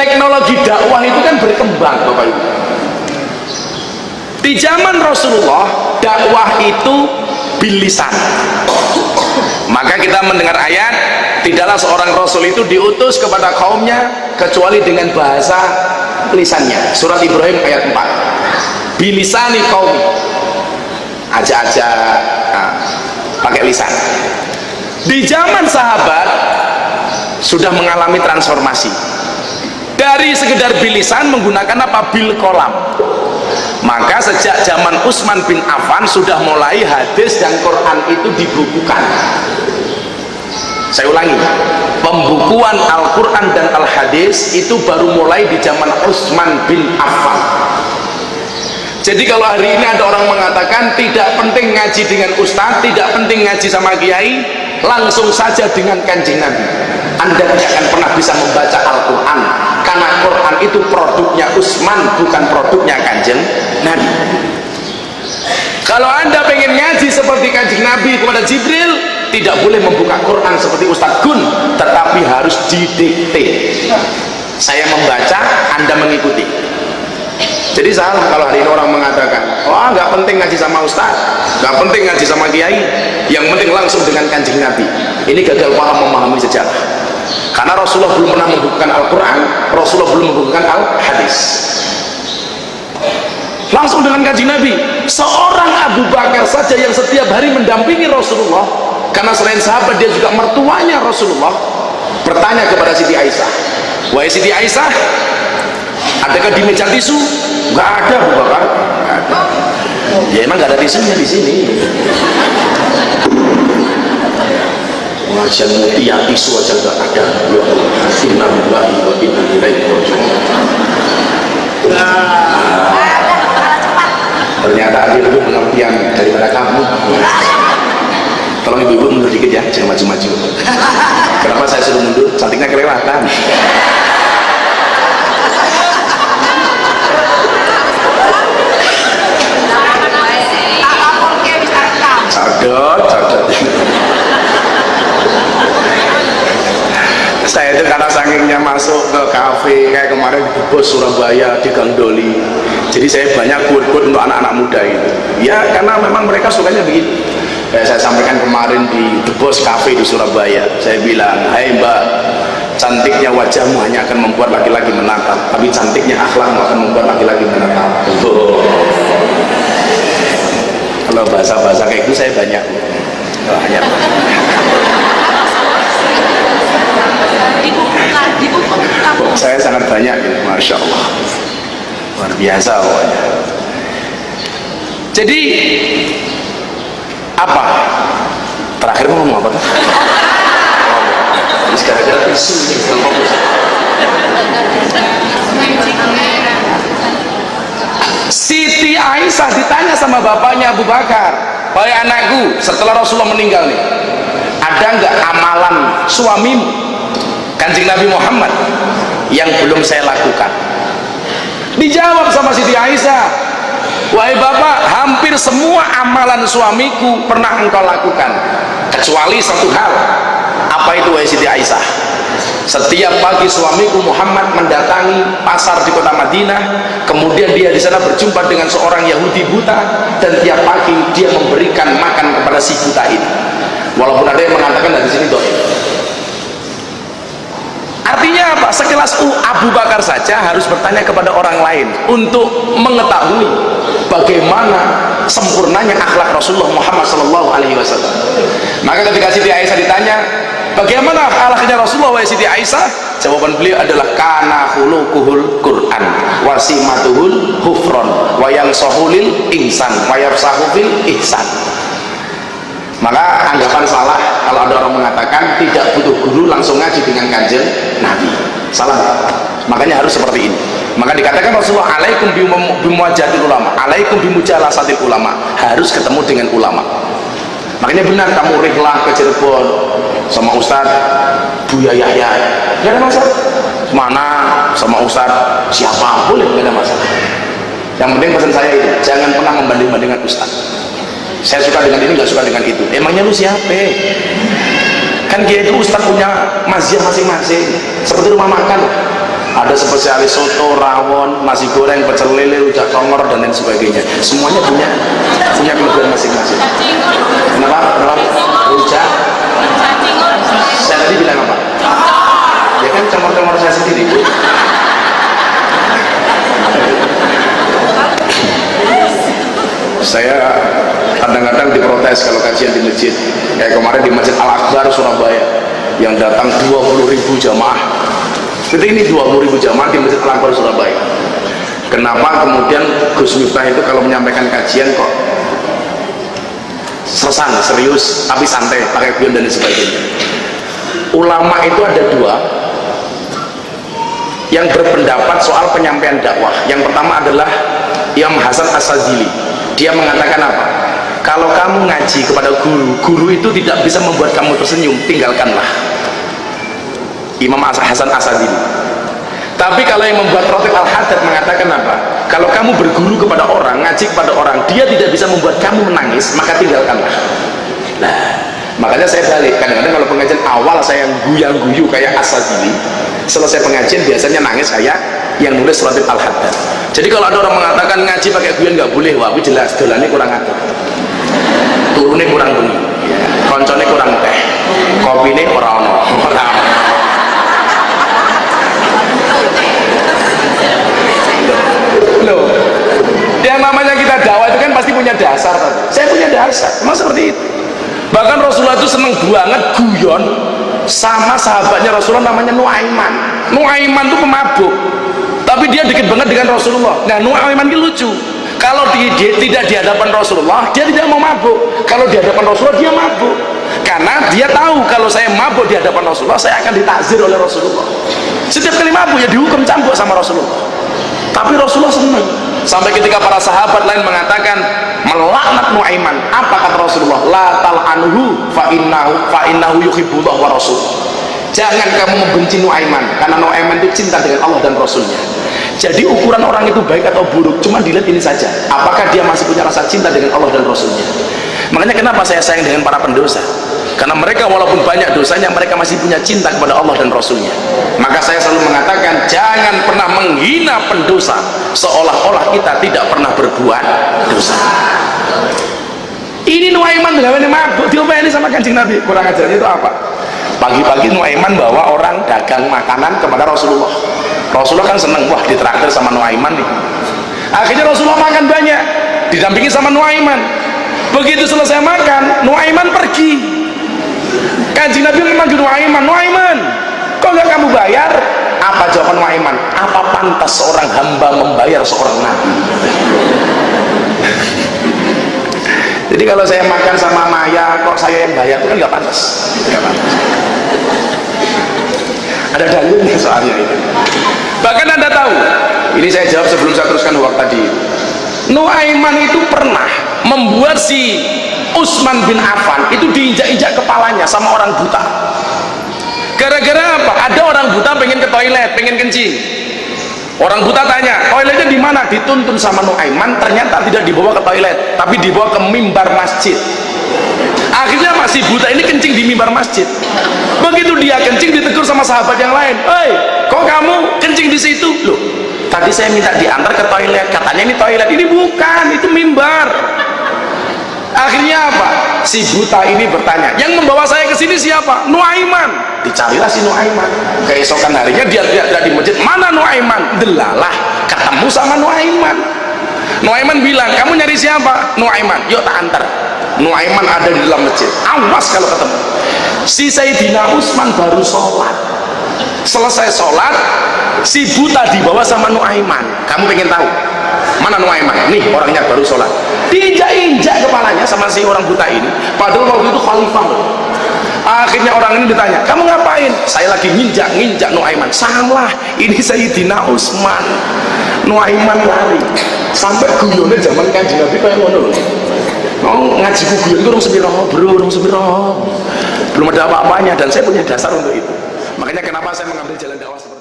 teknologi dakwah itu kan berkembang Bapak Ibu. Di zaman Rasulullah dakwah itu bilisan. Maka kita mendengar ayat, tidaklah seorang rasul itu diutus kepada kaumnya kecuali dengan bahasa lisannya. Surat Ibrahim ayat 4. Bilisani qaumi. Ajak-ajak pakai lisan. Di zaman sahabat sudah mengalami transformasi. Dari sekedar bilisan menggunakan apa? Bil kolam. Maka sejak zaman Utsman bin Affan sudah mulai hadis dan Quran itu dibukukan. Saya ulangi, pembukuan Al-Quran dan Al-Hadis itu baru mulai di zaman Utsman bin Affan. Jadi kalau hari ini ada orang mengatakan tidak penting ngaji dengan ustaz, tidak penting ngaji sama kiai, langsung saja dengan Kanjeng Nabi, Anda tidak akan pernah bisa membaca Al-Quran, karena Quran itu produknya Utsman, bukan produknya Kanjeng Nabi. Kalau Anda pengen ngaji seperti Kanjeng Nabi kepada Jibril, tidak boleh membuka Quran seperti Ustadz Gun, tetapi harus didikte. Saya membaca, Anda mengikuti. Jadi salah kalau hari ini orang mengatakan, wah nggak penting ngaji sama Ustadz, nggak penting ngaji sama kiai, yang penting langsung dengan Kanjeng Nabi. Ini gagal paham memahami sejarah. Karena Rasulullah belum pernah membukukan Al-Quran, Rasulullah belum membukukan Al-Hadis. Langsung dengan Kanjeng Nabi. Seorang Abu Bakar saja yang setiap hari mendampingi Rasulullah, karena selain sahabat dia juga mertuanya Rasulullah, bertanya kepada Siti Aisyah, wahai Siti Aisyah, adakah di meja tisu? Nggak ada Abu Bakar. Nggak ada. Ya emang nggak ada tisunya di sini. Wajan mutia tisu aja nggak ada. Ya Allah, innalillahi wa inna ilaihi raji'un. Ternyata adik itu pengertian daripada kamu. Tolong ibu-ibu mundur dikit ya, jangan maju-maju. Kenapa saya suruh mundur? Cantiknya kelewatan. Cadot. Saya itu karena sakingnya masuk ke kafe kayak kemarin di Bos Surabaya di Gang Doli, jadi saya banyak quote-quote untuk anak-anak muda itu ya, karena memang mereka sukanya begitu. Saya sampaikan kemarin di The Boss Cafe di Surabaya, saya bilang, hai mbak, cantiknya wajahmu hanya akan membuat laki-laki menatap, tapi cantiknya akhlakmu akan membuat laki-laki menatap. Kalau bahasa-bahasa kayak itu saya banyak, banyak. Saya sangat banyak, Masya Allah, luar biasa pokoknya. Jadi apa? Terakhir mau ngomong apa tuh? Jadi gara-gara isu ini Siti Aisyah ditanya sama bapaknya Abu Bakar, wahai anakku, setelah Rasulullah meninggal nih, ada nggak amalan suamimu, Kanjeng Nabi Muhammad, yang belum saya lakukan? Dijawab sama Siti Aisyah, wahai bapak, hampir semua amalan suamiku pernah engkau lakukan, kecuali satu hal. Apa itu wahai Siti Aisyah? Setiap pagi suamiku Muhammad mendatangi pasar di kota Madinah, kemudian dia di sana berjumpa dengan seorang Yahudi buta, dan tiap pagi dia memberikan makan kepada si buta itu. Walaupun ada yang mengatakan dari sini doh. Artinya apa? Sekelas Abu Bakar saja harus bertanya kepada orang lain untuk mengetahui bagaimana sempurnanya akhlak Rasulullah Muhammad SAW. Maka ketika Siti Aisyah ditanya, bagaimana akhlaknya Rasulullah wahai Siti Aisyah? Jawaban beliau adalah kana khuluquhul Quran wasimatuhul hufron wa yansahulil insan wa yafsahufil ihsan. Maka anggapan salah kalau ada orang mengatakan tidak butuh guru langsung ngaji dengan Kanjeng Nabi. Salah. Makanya harus seperti ini. Maka dikatakan Rasulullah, alaikum bimuwajahatil ulama, alaikum bimujalasatil ulama, harus ketemu dengan ulama. Makanya benar kamu rihlah ke Cirebon sama Ustaz Buya Yahya, nggak ada masalah. Mana sama Ustaz siapa, boleh, nggak ada masalah. Yang penting pesan saya itu, jangan pernah membanding-bandingkan Ustaz. Saya suka dengan ini, nggak suka dengan itu. Emangnya lu siapa? Kan dia itu Ustaz punya mazhab masing-masing. Seperti rumah makan, ada ada spesialis soto, rawon, nasi goreng, pecel lele, rujak congor dan lain sebagainya. Semuanya punya kelebihan masing-masing. Kenapa? Rujak? Saya tadi bilang apa? Ya kan congor-congor saya sendiri. Saya kadang-kadang diprotes kalau kajian di masjid, kayak kemarin di Masjid Al-Akbar Surabaya yang datang 20.000 jamaah. Jadi ini 20.000 jamaah di Masjid Al-Akbar Surabaya. Kenapa kemudian Gus Miftah itu kalau menyampaikan kajian kok sersan, serius, tapi santai, pakai guyon dan sebagainya? Ulama itu ada dua yang berpendapat soal penyampaian dakwah. Yang pertama adalah Imam Hasan As-Sadzili. Dia mengatakan apa? Kalau kamu ngaji kepada guru itu tidak bisa membuat kamu tersenyum, tinggalkanlah. Imam Hasan As-Sadzili. Tapi kalau yang membuat Ratib Al-Haddad mengatakan apa? Kalau kamu berguru kepada orang, ngaji kepada orang, dia tidak bisa membuat kamu menangis, maka tinggalkanlah. Nah, makanya saya balik. Kadang-kadang kalau pengajian awal saya guyang-guyu kayak As-Sadzili, selesai pengajian biasanya nangis kayak yang nulis Ratib Al-Haddad. Jadi kalau ada orang mengatakan ngaji pakai guyon nggak boleh, wah itu jelas dolannya kurang atur, turunnya kurang bunyi, konconnya kurang teh, kopinya orang loh. Yang namanya kita dakwah itu kan pasti punya dasar. Saya punya dasar, memang seperti itu. Bahkan Rasulullah itu seneng banget guyon sama sahabatnya Rasulullah namanya Nuaiman. Nuaiman itu pemabuk, tapi dia deket banget dengan Rasulullah. Nah, Nuaiman itu lucu. Kalau dia tidak di hadapan Rasulullah, dia tidak mau mabuk. Kalau di hadapan Rasulullah, dia mabuk. Karena dia tahu kalau saya mabuk di hadapan Rasulullah, saya akan ditakzir oleh Rasulullah. Setiap kali mabuk ya dihukum cambuk sama Rasulullah. Tapi Rasulullah senang. Sampai ketika para sahabat lain mengatakan melaknat Nuaiman, apa kata Rasulullah? La tal'anhu fa innahu yuhibbullah wa rasul. Jangan kamu membenci Nuaiman, karena Nuaiman itu cinta dengan Allah dan Rasulnya. Jadi ukuran orang itu baik atau buruk cuma dilihat ini saja, apakah dia masih punya rasa cinta dengan Allah dan Rasulnya. Makanya kenapa saya sayang dengan para pendosa, karena mereka walaupun banyak dosanya, mereka masih punya cinta kepada Allah dan Rasulnya. Maka saya selalu mengatakan, jangan pernah menghina pendosa seolah-olah kita tidak pernah berbuat dosa. Ini Nuaiman dengan mabuk diomeli sama Kanjeng Nabi. Kurang ajarnya itu apa? Pagi-pagi Nuaiman bawa orang dagang makanan kepada Rasulullah. Rasulullah kan seneng, wah ditraktir sama Nuaiman nih. Akhirnya Rasulullah makan banyak, didampingi sama Nuaiman. Begitu selesai makan, Nuaiman pergi. Kanjeng Nabi memanggil Nuaiman, Nuaiman, kok nggak kamu bayar? Apa jawaban Nuaiman? Apa pantas seorang hamba membayar seorang nabi? Jadi kalau saya makan sama Maya, kok saya yang bayar, itu kan nggak pantas. Nggak pantas. Ada dalilnya soalnya itu. Bahkan Anda tahu, ini saya jawab sebelum saya teruskan hoak tadi. Nuaiman itu pernah membuat si Utsman bin Affan itu diinjak-injak kepalanya sama orang buta. Gara-gara apa? Ada orang buta pengen ke toilet, pengen kencing. Orang buta tanya, toiletnya di mana? Dituntun sama Nuaiman, ternyata tidak dibawa ke toilet, tapi dibawa ke mimbar masjid. Akhirnya masih buta ini kencing di mimbar masjid. Begitu dia kencing, ditegur sama sahabat yang lain. Hei, kok kamu kencing di situ? Loh, tadi saya minta diantar ke toilet, katanya ini toilet. Ini bukan, itu mimbar. Akhirnya apa? Si buta ini bertanya, yang membawa saya ke sini siapa? Nuaiman. Dicarilah si Nuaiman. Keesokan harinya dia teriak di masjid, mana Nuaiman? Delalah, ketemu sama Nuaiman. Nuaiman bilang, kamu nyari siapa? Nuaiman. Yuk tak antar. Nuaiman ada di dalam masjid. Awas kalau ketemu. Si Sayyidina Utsman baru sholat. Selesai sholat, si buta dibawa sama Nuaiman. Kamu pengen tahu mana Nuaiman? Nih orangnya baru sholat. Diinjak-injak kepalanya sama si orang buta ini. Padahal waktu itu khalifah loh. Akhirnya orang ini ditanya, kamu ngapain? Saya lagi nginjak Nuaiman. Salah, ini Sayyidina Utsman. Nuaiman lari. Sampai guyonnya zaman Kanjeng Nabi kayak ngono loh. Oh, ngaji guyon itu orang sepiro, bro, orang sepiro. Belum ada apa-apanya, dan saya punya dasar untuk itu. Makanya kenapa saya mengambil jalan dakwah seperti itu.